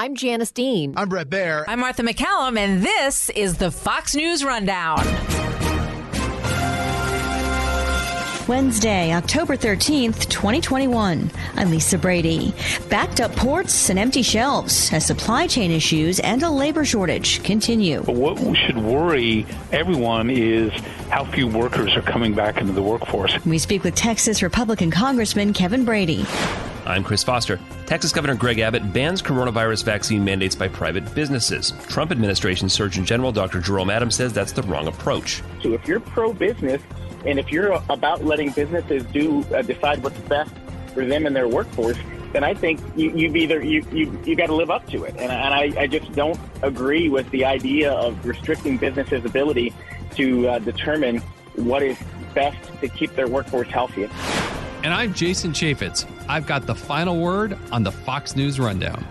I'm Janice Dean. I'm Brett Baer. I'm Martha McCallum, and this is the Fox News Rundown. Wednesday, October 13th, 2021. I'm Lisa Brady. Backed up ports and empty shelves as supply chain issues and a labor shortage continue. But what should worry everyone is how few workers are coming back into the workforce. We speak with Texas Republican Congressman Kevin Brady. I'm Chris Foster. Texas Governor Greg Abbott bans coronavirus vaccine mandates by private businesses. Trump administration Surgeon General Dr. Jerome Adams says that's the wrong approach. So if you're pro-business and if you're about letting businesses decide what's best for them and their workforce, then I think you got to live up to it. And I just don't agree with the idea of restricting businesses' ability to determine what is best to keep their workforce healthy. And I'm Jason Chaffetz. I've got the final word on the Fox News Rundown.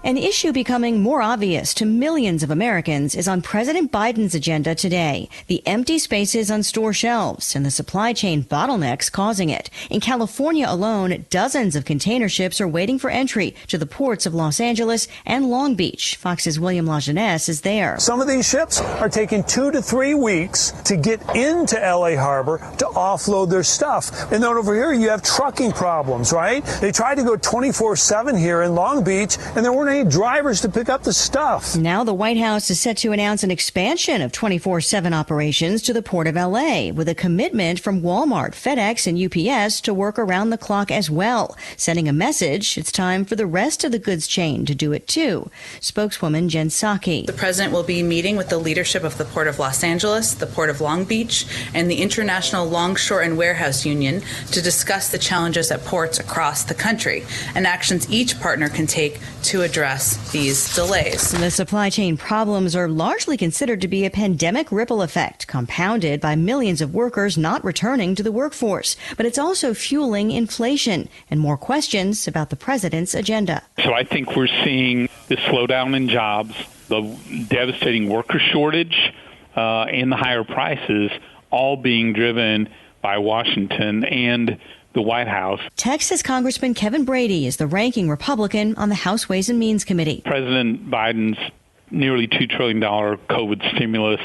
An issue becoming more obvious to millions of Americans is on President Biden's agenda today. The empty spaces on store shelves and the supply chain bottlenecks causing it. In California alone, dozens of container ships are waiting for entry to the ports of Los Angeles and Long Beach. Fox's William Lajeunesse is there. Some of these ships are taking 2 to 3 weeks to get into L.A. Harbor to offload their stuff. And then over here, you have trucking problems, right? They tried to go 24/7 here in Long Beach, and there weren't any drivers to pick up the stuff. Now the White House is set to announce an expansion of 24/7 operations to the Port of L.A. with a commitment from Walmart, FedEx, and UPS to work around the clock as well, sending a message it's time for the rest of the goods chain to do it too. Spokeswoman Jen Psaki. The president will be meeting with the leadership of the Port of Los Angeles, the Port of Long Beach, and the International Longshore and Warehouse Union to discuss the challenges at ports across the country and actions each partner can take to address these delays. The supply chain problems are largely considered to be a pandemic ripple effect, compounded by millions of workers not returning to the workforce. But it's also fueling inflation and more questions about the president's agenda. So I think we're seeing the slowdown in jobs, the devastating worker shortage, and the higher prices all being driven by Washington and the White House. Texas Congressman Kevin Brady is the ranking Republican on the House Ways and Means Committee. President Biden's nearly $2 trillion COVID stimulus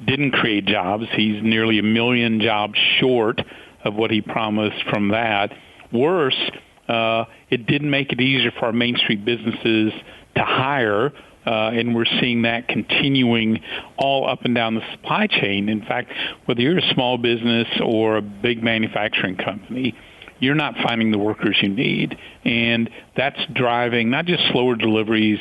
didn't create jobs. He's nearly 1 million jobs short of what he promised from that. Worse, it didn't make it easier for our Main Street businesses to hire, and we're seeing that continuing all up and down the supply chain. In fact, whether you're a small business or a big manufacturing company, you're not finding the workers you need. And that's driving not just slower deliveries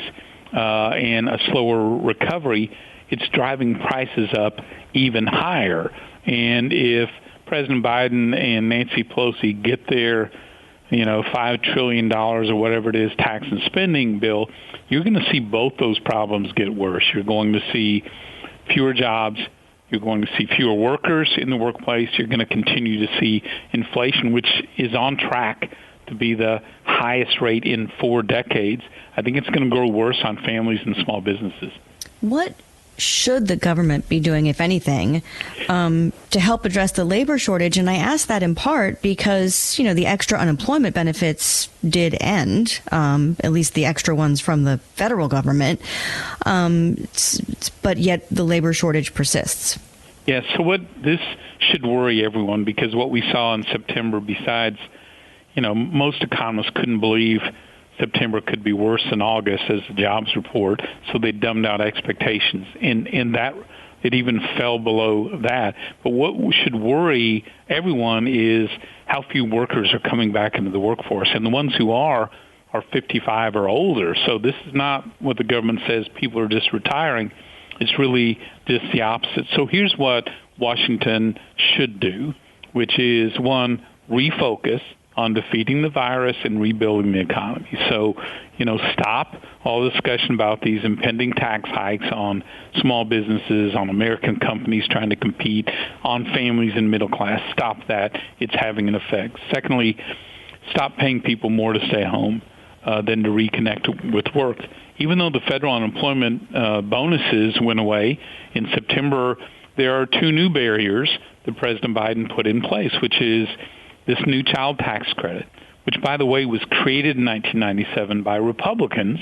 and a slower recovery, it's driving prices up even higher. And if President Biden and Nancy Pelosi get their $5 trillion or whatever it is tax and spending bill, you're going to see both those problems get worse. You're going to see fewer jobs. You're going to see fewer workers in the workplace. You're going to continue to see inflation, which is on track to be the highest rate in 4 decades. I think it's going to grow worse on families and small businesses. What should the government be doing, if anything, to help address the labor shortage? And I ask that in part because, the extra unemployment benefits did end, at least the extra ones from the federal government, but yet the labor shortage persists. Yeah, so this should worry everyone, because what we saw in September, besides, most economists couldn't believe September could be worse than August as the jobs report, so they dumbed out expectations. And that it even fell below that. But what should worry everyone is how few workers are coming back into the workforce. And the ones who are 55 or older. So this is not what the government says people are just retiring. It's really just the opposite. So here's what Washington should do, which is, one, refocus on defeating the virus and rebuilding the economy. So, stop all the discussion about these impending tax hikes on small businesses, on American companies trying to compete, on families and middle class. Stop that. It's having an effect. Secondly, stop paying people more to stay home than to reconnect with work. Even though the federal unemployment bonuses went away in September, there are 2 new barriers that President Biden put in place, which is this new child tax credit, which, by the way, was created in 1997 by Republicans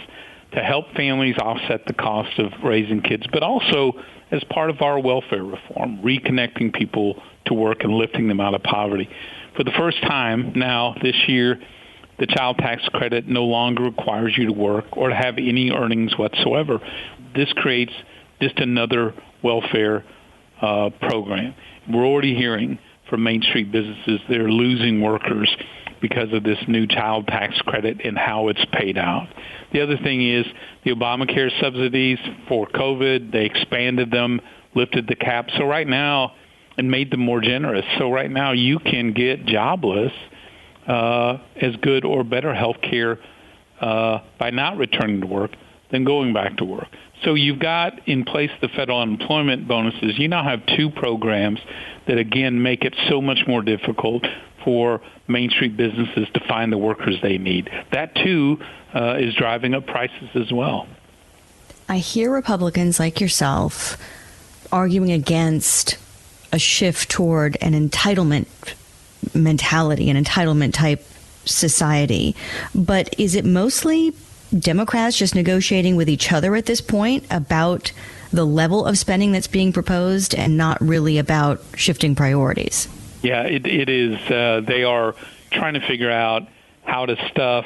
to help families offset the cost of raising kids, but also as part of our welfare reform, reconnecting people to work and lifting them out of poverty. For the first time now this year, the child tax credit no longer requires you to work or to have any earnings whatsoever. This creates just another welfare program. We're already hearing from Main Street businesses they're losing workers because of this new child tax credit and how it's paid out. The other thing is the Obamacare subsidies for COVID, they expanded them, lifted the cap. So right now, and made them more generous. So right now you can get jobless as good or better health care by not returning to work than going back to work. So you've got in place the federal unemployment bonuses. You now have two programs that, again, make it so much more difficult for Main Street businesses to find the workers they need. That, too, is driving up prices as well. I hear Republicans like yourself arguing against a shift toward an entitlement mentality, an entitlement-type society. But is it mostly Democrats just negotiating with each other at this point about the level of spending that's being proposed and not really about shifting priorities? Yeah, it is. They are trying to figure out how to stuff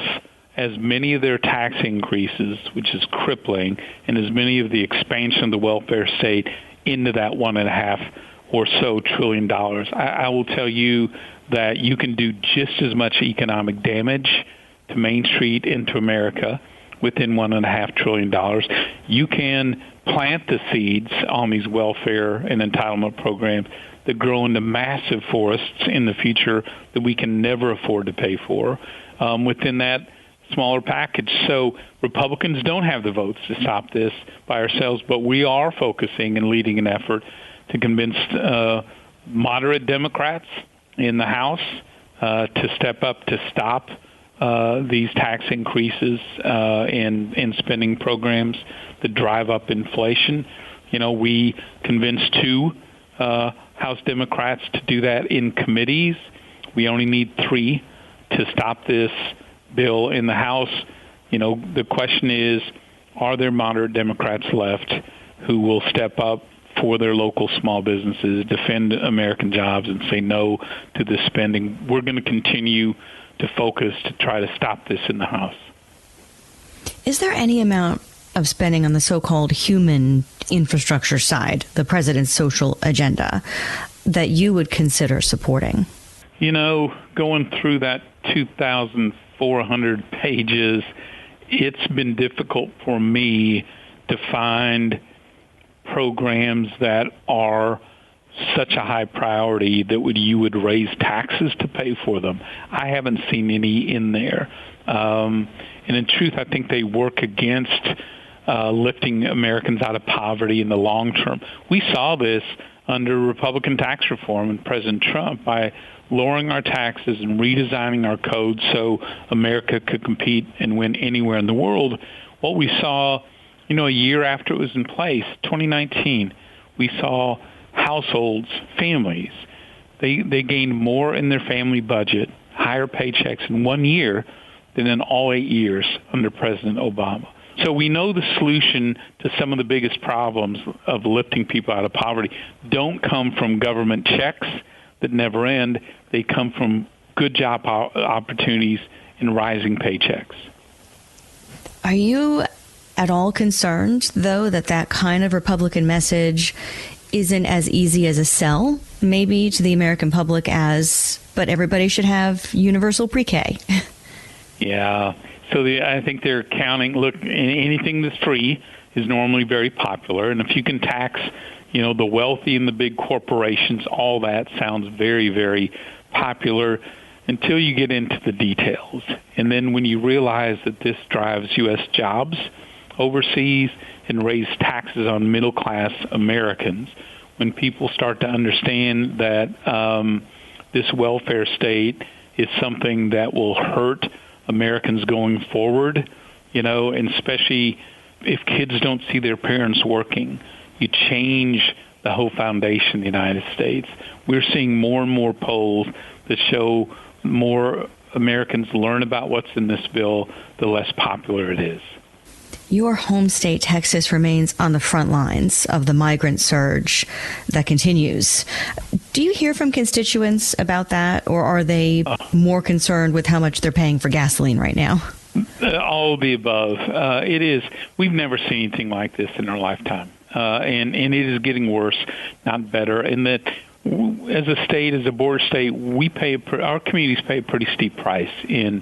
as many of their tax increases, which is crippling, and as many of the expansion of the welfare state into that $1.5 or so trillion dollars. I will tell you that you can do just as much economic damage to Main Street and to America within $1.5 trillion. You can plant the seeds on these welfare and entitlement programs that grow into massive forests in the future that we can never afford to pay for within that smaller package. So Republicans don't have the votes to stop this by ourselves, but we are focusing and leading an effort to convince moderate Democrats in the House to step up to stop these tax increases in spending programs that drive up inflation. You know, we convinced two House Democrats to do that in committees. We only need 3 to stop this bill in the House. You know, the question is, are there moderate Democrats left who will step up for their local small businesses, defend American jobs, and say no to this spending? We're going to continue to focus to try to stop this in the House. Is there any amount of spending on the so-called human infrastructure side, the president's social agenda, that you would consider supporting? You know, going through that 2,400 pages, it's been difficult for me to find programs that are such a high priority that you would raise taxes to pay for them. I haven't seen any in there. And in truth, I think they work against lifting Americans out of poverty in the long term. We saw this under Republican tax reform and President Trump by lowering our taxes and redesigning our code so America could compete and win anywhere in the world. What we saw, you know, a year after it was in place, 2019, we saw households, families, they gained more in their family budget, higher paychecks in 1 year than in all 8 years under President Obama. So we know the solution to some of the biggest problems of lifting people out of poverty don't come from government checks that never end. They come from good job opportunities and rising paychecks. Are you at all concerned, though, that kind of Republican message isn't as easy as a sell, maybe to the American public as, but everybody should have universal pre-K? Yeah. So I think they're counting, look, anything that's free is normally very popular. And if you can tax, you know, the wealthy and the big corporations, all that sounds very, very popular until you get into the details. And then when you realize that this drives U.S. jobs overseas and raise taxes on middle-class Americans, when people start to understand that this welfare state is something that will hurt Americans going forward, you know, and especially if kids don't see their parents working, you change the whole foundation of the United States. We're seeing more and more polls that show more Americans learn about what's in this bill, the less popular it is. Your home state, Texas, remains on the front lines of the migrant surge that continues. Do you hear from constituents about that, or are they more concerned with how much they're paying for gasoline right now? All of the above. It is. We've never seen anything like this in our lifetime, and it is getting worse, not better. And that, as a state, as a border state, our communities pay a pretty steep price in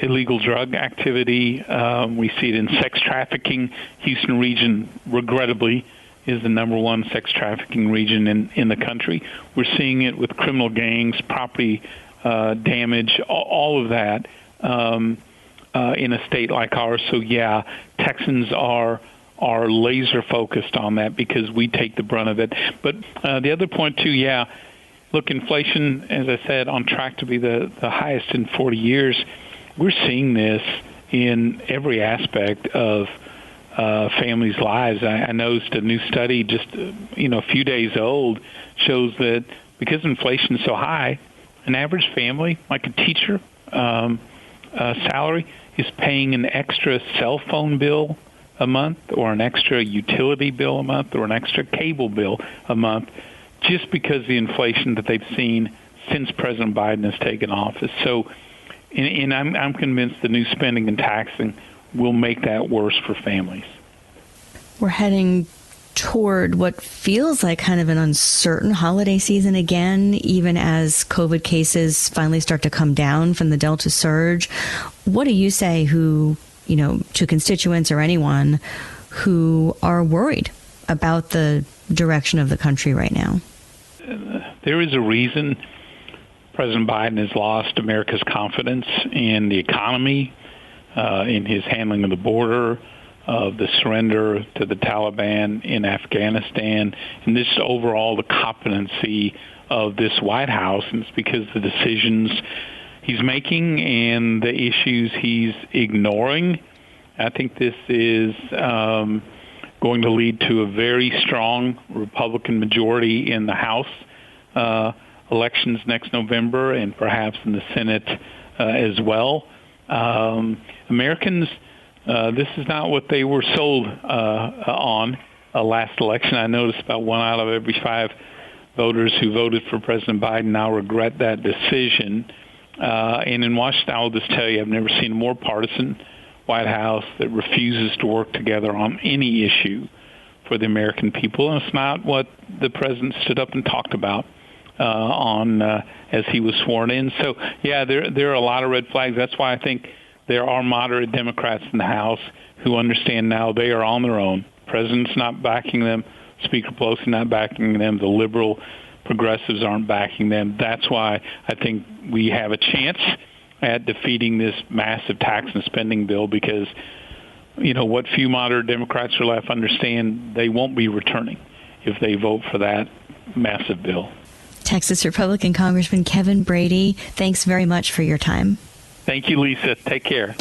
illegal drug activity. We see it in sex trafficking. Houston region, regrettably, is the number one sex trafficking region in the country. We're seeing it with criminal gangs, property damage, all of that in a state like ours. So, yeah, Texans are laser focused on that because we take the brunt of it. But the other point, too, yeah, look, inflation, as I said, on track to be the highest in 40 years. We're seeing this in every aspect of families' lives. I noticed a new study just a few days old shows that because inflation is so high, an average family, like a teacher, salary, is paying an extra cell phone bill a month, or an extra utility bill a month, or an extra cable bill a month, just because of the inflation that they've seen since President Biden has taken office. So, and I'm convinced the new spending and taxing will make that worse for families. We're heading toward what feels like kind of an uncertain holiday season again, even as COVID cases finally start to come down from the Delta surge. What do you say to constituents or anyone who are worried about the direction of the country right now? There is a reason President Biden has lost America's confidence in the economy, in his handling of the border, of the surrender to the Taliban in Afghanistan, and this overall the competency of this White House. And it's because the decisions he's making and the issues he's ignoring. I think this is going to lead to a very strong Republican majority in the House elections next November, and perhaps in the Senate as well. Americans, this is not what they were sold on last election. I noticed about 1 out of every 5 voters who voted for President Biden now regret that decision. And in Washington, I'll just tell you, I've never seen a more partisan White House that refuses to work together on any issue for the American people. And it's not what the president stood up and talked about as he was sworn in. So, yeah, there are a lot of red flags. That's why I think there are moderate Democrats in the House who understand now they are on their own. The president's not backing them. Speaker Pelosi not backing them. The liberal progressives aren't backing them. That's why I think we have a chance at defeating this massive tax and spending bill, because what few moderate Democrats are left understand they won't be returning if they vote for that massive bill. Texas Republican Congressman Kevin Brady, thanks very much for your time. Thank you, Lisa. Take care.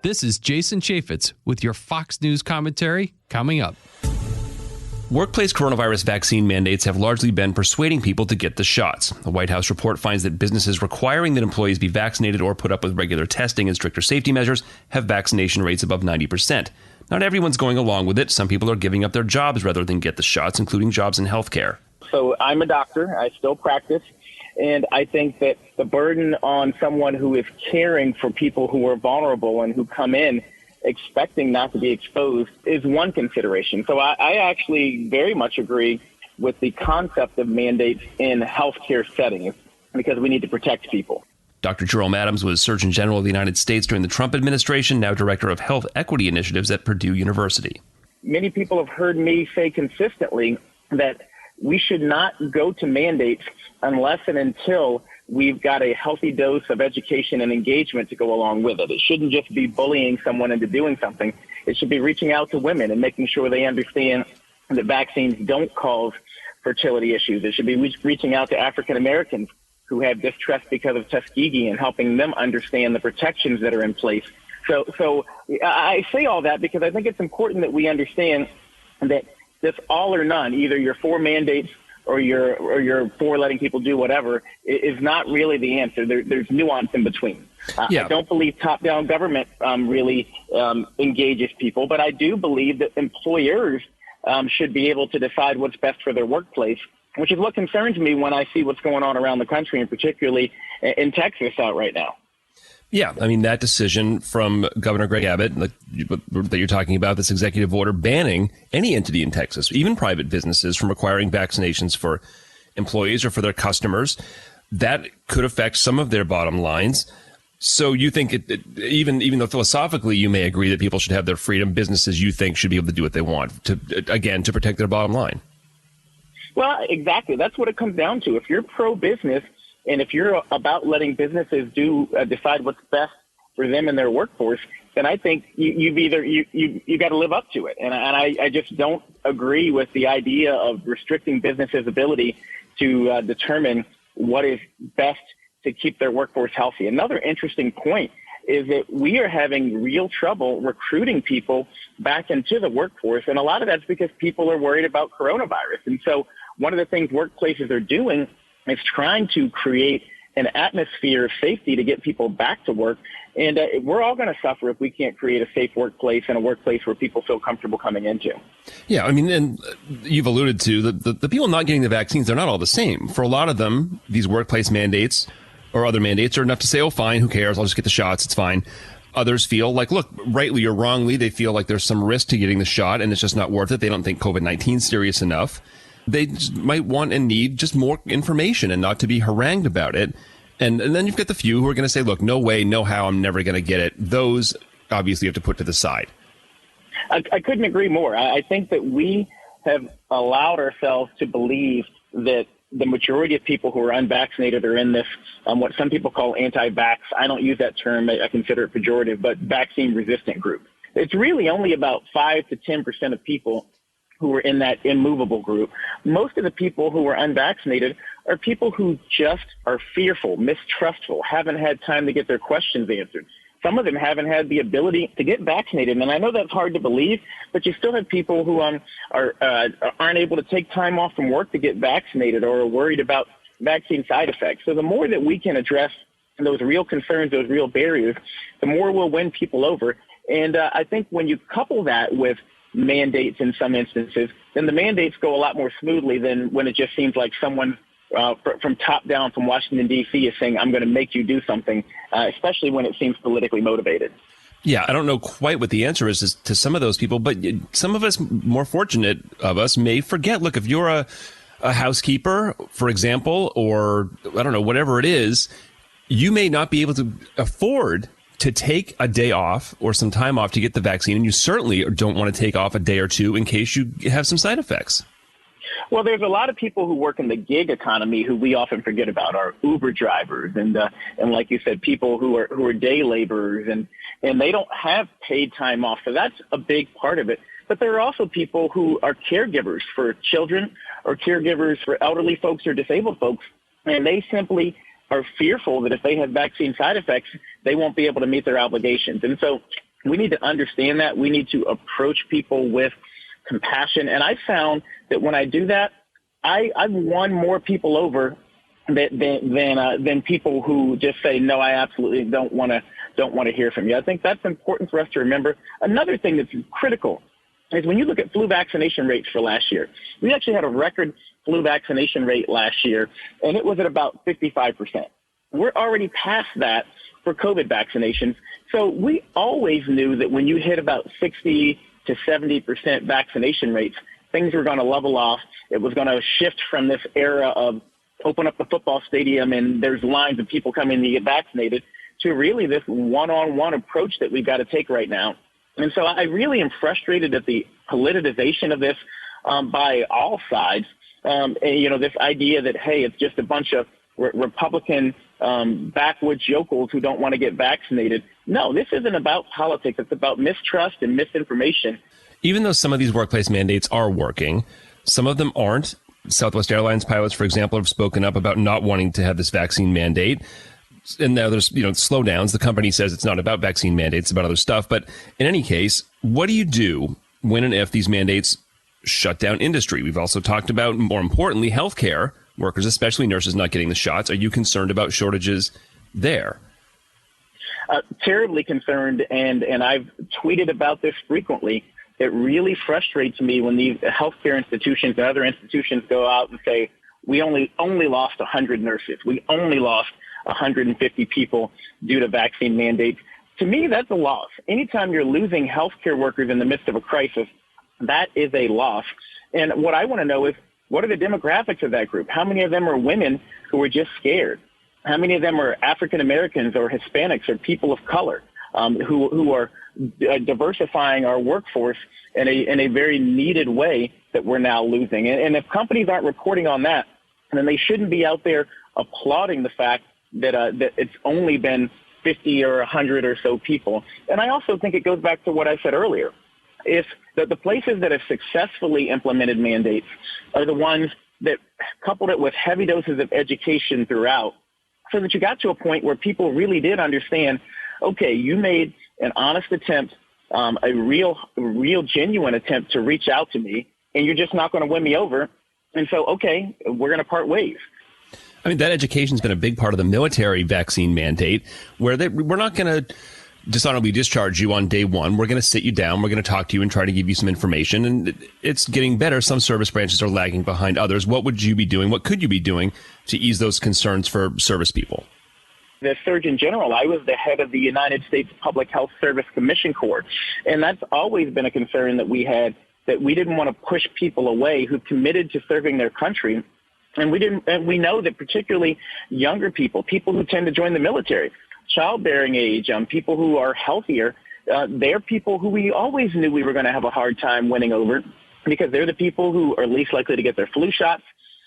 This is Jason Chaffetz with your Fox News commentary coming up. Workplace coronavirus vaccine mandates have largely been persuading people to get the shots. The White House report finds that businesses requiring that employees be vaccinated or put up with regular testing and stricter safety measures have vaccination rates above 90%. Not everyone's going along with it. Some people are giving up their jobs rather than get the shots, including jobs in healthcare. So I'm a doctor. I still practice. And I think that the burden on someone who is caring for people who are vulnerable and who come in expecting not to be exposed is one consideration. So I actually very much agree with the concept of mandates in healthcare settings because we need to protect people. Dr. Jerome Adams was Surgeon General of the United States during the Trump administration, now Director of Health Equity Initiatives at Purdue University. Many people have heard me say consistently that we should not go to mandates unless and until we've got a healthy dose of education and engagement to go along with it. It shouldn't just be bullying someone into doing something. It should be reaching out to women and making sure they understand that vaccines don't cause fertility issues. It should be reaching out to African Americans who have distrust because of Tuskegee and helping them understand the protections that are in place So I say all that because I think it's important that we understand that this all or none, either you're for mandates or you're for letting people do whatever, is not really the answer. There's nuance in between. I don't believe top-down government really engages people, but I do believe that employers should be able to decide what's best for their workplace, which is what concerns me when I see what's going on around the country, and particularly in Texas out right now. Yeah, I mean, that decision from Governor Greg Abbott that you're talking about, this executive order banning any entity in Texas, even private businesses, from requiring vaccinations for employees or for their customers, that could affect some of their bottom lines. So you think, even though philosophically you may agree that people should have their freedom, businesses you think should be able to do what they want to protect their bottom line? Well, exactly. That's what it comes down to. If you're pro-business, and if you're about letting businesses decide what's best for them and their workforce, then I think you got to live up to it. And I just don't agree with the idea of restricting businesses' ability to determine what is best to keep their workforce healthy. Another interesting point is that we are having real trouble recruiting people back into the workforce. And a lot of that's because people are worried about coronavirus. And so one of the things workplaces are doing is trying to create an atmosphere of safety to get people back to work. And we're all going to suffer if we can't create a safe workplace and a workplace where people feel comfortable coming into. Yeah, I mean, and you've alluded to the people not getting the vaccines, they're not all the same. For a lot of them, these workplace mandates or other mandates are enough to say, oh, fine, who cares? I'll just get the shots. It's fine. Others feel like, look, rightly or wrongly, they feel like there's some risk to getting the shot and it's just not worth it. They don't think COVID-19 is serious enough. They just might want and need just more information and not to be harangued about it. And then you've got the few who are going to say, look, no way, no how, I'm never going to get it. Those obviously you have to put to the side. I couldn't agree more. I think that we have allowed ourselves to believe that the majority of people who are unvaccinated are in this, what some people call anti-vax. I don't use that term. I consider it pejorative, but vaccine-resistant group. It's really only about 5 to 10% of people who are in that immovable group. Most of the people who are unvaccinated are people who just are fearful, mistrustful, haven't had time to get their questions answered. Some of them haven't had the ability to get vaccinated. And I know that's hard to believe, but you still have people who aren't able to take time off from work to get vaccinated or are worried about vaccine side effects. So the more that we can address those real concerns, those real barriers, the more we'll win people over. And I think when you couple that with mandates in some instances, then the mandates go a lot more smoothly than when it just seems like someone from top down from Washington, D.C. is saying, I'm going to make you do something, especially when it seems politically motivated. Yeah, I don't know quite what the answer is to some of those people, but some of us, more fortunate of us, may forget. Look, if you're a housekeeper, for example, or I don't know, whatever it is, you may not be able to afford to take a day off or some time off to get the vaccine, and you certainly don't want to take off a day or two in case you have some side effects. Well, there's a lot of people who work in the gig economy who we often forget about, our Uber drivers and like you said, people who are day laborers and they don't have paid time off. So that's a big part of it. But there are also people who are caregivers for children or caregivers for elderly folks or disabled folks, and they simply are fearful that if they have vaccine side effects, they won't be able to meet their obligations. And so we need to understand that. We need to approach people with compassion. And I found that when I do that, I've won more people over than people who just say, no, I absolutely don't want to hear from you. I think that's important for us to remember. Another thing that's critical is when you look at flu vaccination rates for last year, we actually had a record flu vaccination rate last year, and it was at about 55%. We're already past that for COVID vaccinations. So we always knew that when you hit about 60 to 70% vaccination rates, things were going to level off. It was going to shift from this era of open up the football stadium and there's lines of people coming to get vaccinated to really this one-on-one approach that we've got to take right now. And so I really am frustrated at the politicization of this by all sides. This idea that, hey, it's just a bunch of Republican backwoods yokels who don't want to get vaccinated. No, this isn't about politics. It's about mistrust and misinformation. Even though some of these workplace mandates are working, some of them aren't. Southwest Airlines pilots, for example, have spoken up about not wanting to have this vaccine mandate. And now there's, slowdowns. The company says it's not about vaccine mandates, it's about other stuff. But in any case, what do you do when and if these mandates shut down industry? We've also talked about, more importantly, healthcare workers, especially nurses, not getting the shots. Are you concerned about shortages there? Terribly concerned, and I've tweeted about this frequently. It really frustrates me when these healthcare institutions and other institutions go out and say, we only lost 100 nurses. We only lost 150 people due to vaccine mandates. To me, that's a loss. Anytime you're losing healthcare workers in the midst of a crisis, that is a loss. And what I want to know is, what are the demographics of that group? How many of them are women who are just scared? How many of them are African Americans or Hispanics or people of color who are diversifying our workforce in a very needed way that we're now losing? And if companies aren't reporting on that, then they shouldn't be out there applauding the fact that it's only been 50 or 100 or so people. And I also think it goes back to what I said earlier. If the places that have successfully implemented mandates are the ones that coupled it with heavy doses of education throughout, so that you got to a point where people really did understand, okay, you made an honest attempt, a real genuine attempt to reach out to me, and you're just not going to win me over. And so, okay, we're going to part ways. I mean, that education's been a big part of the military vaccine mandate, where we're not going to dishonorably discharge you on day one. We're going to sit you down. We're going to talk to you and try to give you some information. And it's getting better. Some service branches are lagging behind others. What would you be doing? What could you be doing to ease those concerns for service people? The Surgeon General, I was the head of the United States Public Health Service Commission Corps. And that's always been a concern that we had, that we didn't want to push people away who committed to serving their country. And we know that particularly younger people who tend to join the military, childbearing age, people who are healthier, they're people who we always knew we were going to have a hard time winning over, because they're the people who are least likely to get their flu shots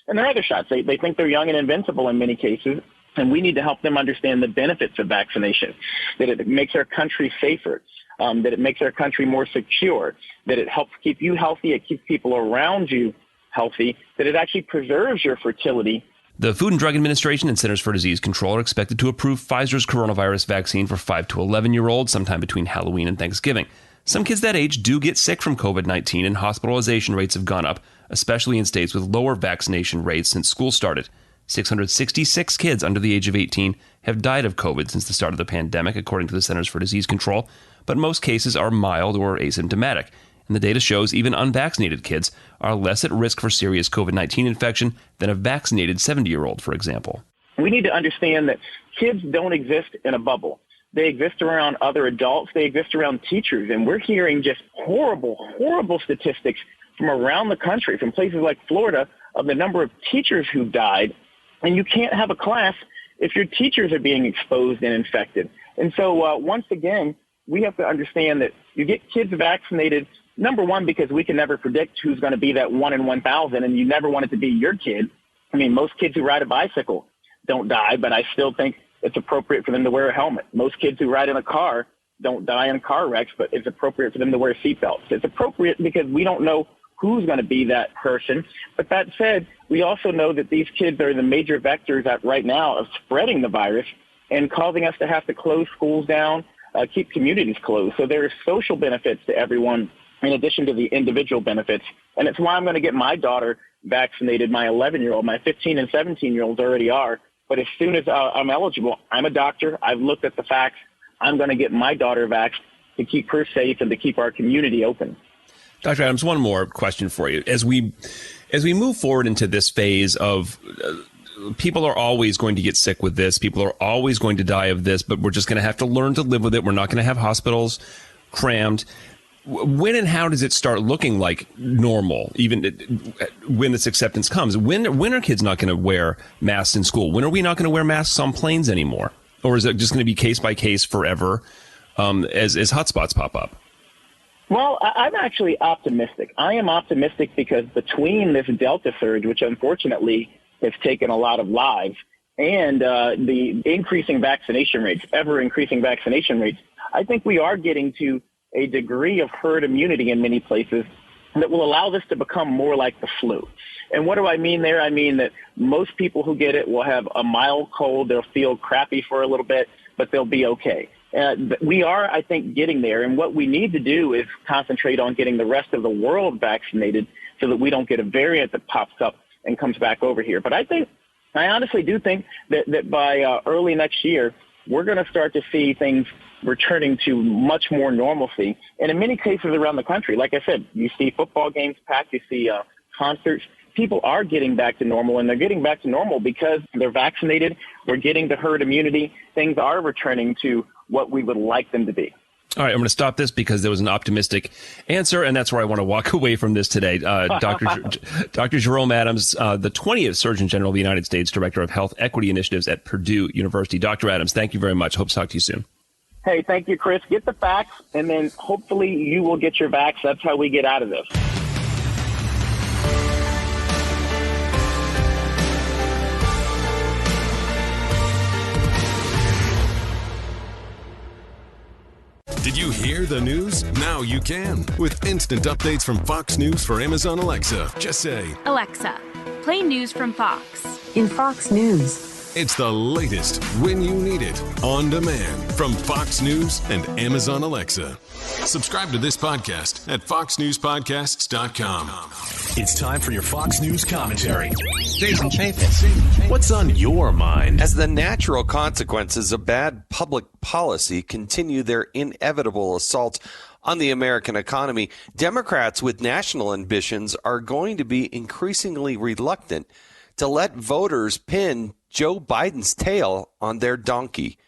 and their other shots. They think they're young and invincible in many cases, and we need to help them understand the benefits of vaccination, that it makes our country safer, that it makes our country more secure, that it helps keep you healthy, it keeps people around you healthy, that it actually preserves your fertility. The Food and Drug Administration and Centers for Disease Control are expected to approve Pfizer's coronavirus vaccine for 5 to 11-year-olds sometime between Halloween and Thanksgiving. Some kids that age do get sick from COVID-19, and hospitalization rates have gone up, especially in states with lower vaccination rates since school started. 666 kids under the age of 18 have died of COVID since the start of the pandemic, according to the Centers for Disease Control, but most cases are mild or asymptomatic. And the data shows even unvaccinated kids are less at risk for serious COVID-19 infection than a vaccinated 70-year-old, for example. We need to understand that kids don't exist in a bubble. They exist around other adults. They exist around teachers. And we're hearing just horrible, horrible statistics from around the country, from places like Florida, of the number of teachers who've died. And you can't have a class if your teachers are being exposed and infected. And so once again, we have to understand that you get kids vaccinated, number one, because we can never predict who's going to be that 1 in 1,000, and you never want it to be your kid. I mean, most kids who ride a bicycle don't die, but I still think it's appropriate for them to wear a helmet. Most kids who ride in a car don't die in car wrecks, but it's appropriate for them to wear seatbelts. It's appropriate because we don't know who's going to be that person. But that said, we also know that these kids are the major vectors right now of spreading the virus and causing us to have to close schools down, keep communities closed. So there are social benefits to everyone in addition to the individual benefits. And it's why I'm going to get my daughter vaccinated, my 11-year-old. My 15 and 17-year-olds already are. But as soon as I'm eligible, I'm a doctor. I've looked at the facts. I'm going to get my daughter vaxxed to keep her safe and to keep our community open. Dr. Adams, one more question for you. As we move forward into this phase of people are always going to get sick with this, people are always going to die of this, but we're just going to have to learn to live with it. We're not going to have hospitals crammed. When and how does it start looking like normal, even when this acceptance comes? When are kids not going to wear masks in school? When are we not going to wear masks on planes anymore? Or is it just going to be case by case forever as hotspots pop up? Well, I'm actually optimistic. I am optimistic because between this Delta surge, which unfortunately has taken a lot of lives, and the increasing vaccination rates, ever-increasing vaccination rates, I think we are getting to a degree of herd immunity in many places that will allow this to become more like the flu. And what do I mean there? I mean that most people who get it will have a mild cold. They'll feel crappy for a little bit, but they'll be okay. We are, I think, getting there. And what we need to do is concentrate on getting the rest of the world vaccinated so that we don't get a variant that pops up and comes back over here. But I honestly do think that by early next year, we're going to start to see things returning to much more normalcy. And in many cases around the country, like I said, you see football games packed, you see concerts. People are getting back to normal, and they're getting back to normal because they're vaccinated. We're getting the herd immunity. Things are returning to what we would like them to be. All right, I'm going to stop this because there was an optimistic answer, and that's where I want to walk away from this today. Dr. Jerome Adams, the 20th Surgeon General of the United States, Director of Health Equity Initiatives at Purdue University. Dr. Adams, thank you very much. Hope to talk to you soon. Hey, thank you, Chris. Get the facts, and then hopefully you will get your vax. That's how we get out of this. Did you hear the news? Now you can. With instant updates from Fox News for Amazon Alexa. Just say, Alexa, play news from Fox. In Fox News. It's the latest when you need it, on demand from Fox News and Amazon Alexa. Subscribe to this podcast at foxnewspodcasts.com. It's time for your Fox News commentary. Jason Chaffetz. What's on your mind? As the natural consequences of bad public policy continue their inevitable assault on the American economy, Democrats with national ambitions are going to be increasingly reluctant to let voters pin Joe Biden's tail on their donkey.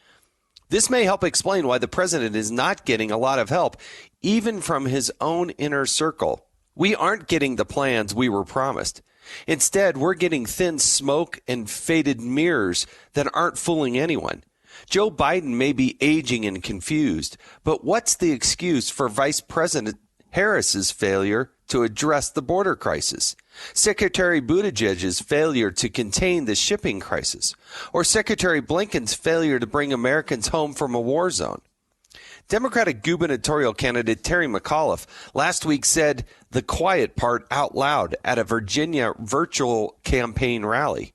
This may help explain why the president is not getting a lot of help, even from his own inner circle. We aren't getting the plans we were promised. Instead, we're getting thin smoke and faded mirrors that aren't fooling anyone. Joe Biden may be aging and confused, but what's the excuse for Vice President Harris's failure to address the border crisis, Secretary Buttigieg's failure to contain the shipping crisis, or Secretary Blinken's failure to bring Americans home from a war zone? Democratic gubernatorial candidate Terry McAuliffe last week said the quiet part out loud at a Virginia virtual campaign rally.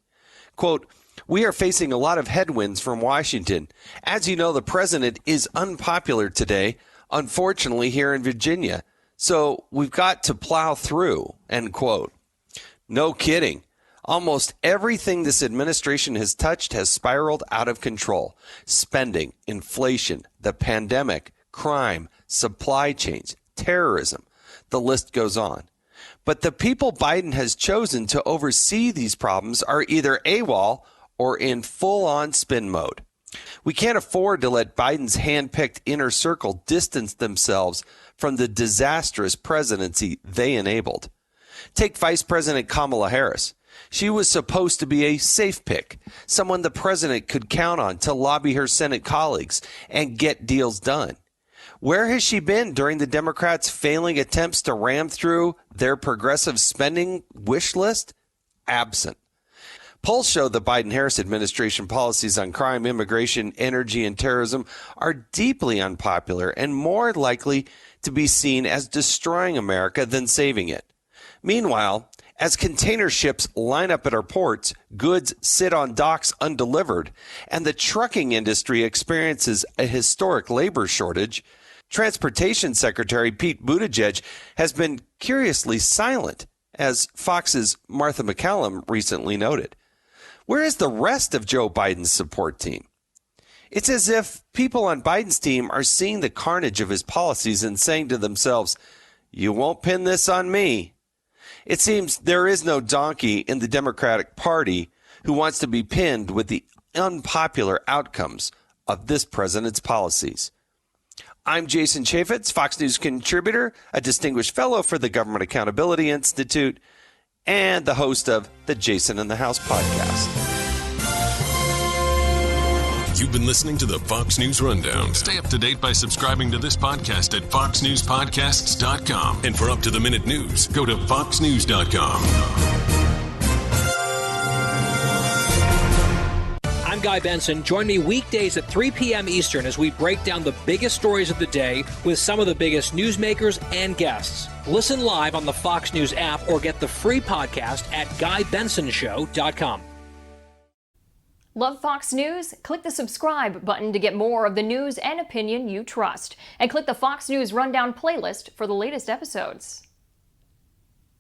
Quote, "We are facing a lot of headwinds from Washington. As you know, the president is unpopular today, unfortunately, here in Virginia. So we've got to plow through," end quote. No kidding. Almost everything this administration has touched has spiraled out of control. Spending, inflation, the pandemic, crime, supply chains, terrorism. The list goes on. But the people Biden has chosen to oversee these problems are either AWOL or in full-on spin mode. We can't afford to let Biden's hand-picked inner circle distance themselves from the disastrous presidency they enabled. Take Vice President Kamala Harris. She was supposed to be a safe pick, someone the president could count on to lobby her Senate colleagues and get deals done. Where has she been during the Democrats' failing attempts to ram through their progressive spending wish list? Absent. Polls show the Biden-Harris administration policies on crime, immigration, energy, and terrorism are deeply unpopular and more likely to be seen as destroying America than saving it. Meanwhile, as container ships line up at our ports, goods sit on docks undelivered, and the trucking industry experiences a historic labor shortage, Transportation Secretary Pete Buttigieg has been curiously silent, as Fox's Martha McCallum recently noted. Where is the rest of Joe Biden's support team? It's as if people on Biden's team are seeing the carnage of his policies and saying to themselves, "You won't pin this on me." It seems there is no donkey in the Democratic Party who wants to be pinned with the unpopular outcomes of this president's policies. I'm Jason Chaffetz, Fox News contributor, a distinguished fellow for the Government Accountability Institute, and the host of the Jason in the House podcast. You've been listening to the Fox News Rundown. Stay up to date by subscribing to this podcast at foxnewspodcasts.com. And for up-to-the-minute news, go to foxnews.com. I'm Guy Benson. Join me weekdays at 3 p.m. Eastern as we break down the biggest stories of the day with some of the biggest newsmakers and guests. Listen live on the Fox News app or get the free podcast at GuyBensonShow.com. Love Fox News? Click the subscribe button to get more of the news and opinion you trust. And click the Fox News Rundown playlist for the latest episodes.